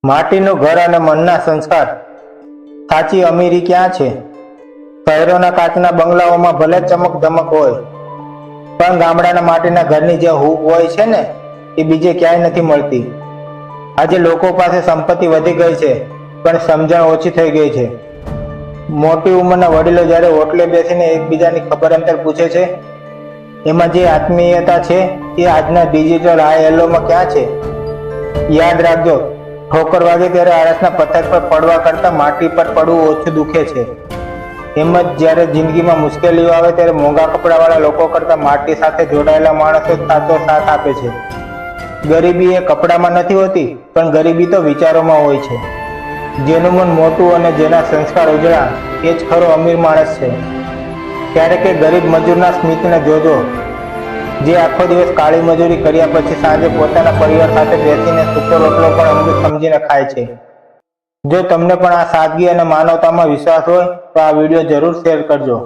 માટીનું ઘર અને મનના સંસ્કાર. સાચી અમીરી ક્યાં છે? શહેરોના કાચના બંગલાઓમાં ભલે ચમક ધમક હોય, પણ ગામડાના માટીના ઘરની જે હૂંફ હોય છે ને, એ બીજે ક્યાંય નથી મળતી. આજે લોકો પાસે સંપત્તિ વધી ગઈ છે, પણ સમજણ ઓછી થઈ ગઈ છે. મોટી ઉંમરના વડીલો જ્યારે ઓટલે બેસીને એકબીજાની ખબર અંતર પૂછે છે, એમાં જે આત્મીયતા છે એ આજના ડિજિટલ હાઈ હેલોમાં ક્યાં છે? યાદ રાખજો, ઠોકર વાગે ત્યારે આળસના પથ્થર પર પડવા કરતાં માટી પર પડવું ઓછું દુખે છે. એમ જ જ્યારે જિંદગીમાં મુશ્કેલીઓ આવે ત્યારે મોંઘા કપડાવાળા લોકો કરતાં માટી સાથે જોડાયેલા માણસો જ સાચો સાથ આપે છે. ગરીબી એ કપડામાં નથી હોતી, પણ ગરીબી તો વિચારોમાં હોય છે. જેનું મન મોટું અને જેના સંસ્કાર ઉજળા, એ જ ખરો અમીર માણસ છે. ક્યારેક એ ગરીબ મજૂરના સ્મિતને જોજો, જે આખો દિવસ કાળી મજૂરી કર્યા પછી સાંજે પોતાના પરિવાર સાથે બેસીને સૂકો રોટલો પણ અમૃત સમજીને ખાય છે. જો તમને પણ આ સાદગી અને માનવતામાં વિશ્વાસ હોય તો આ વિડીયો જરૂર શેર કરજો.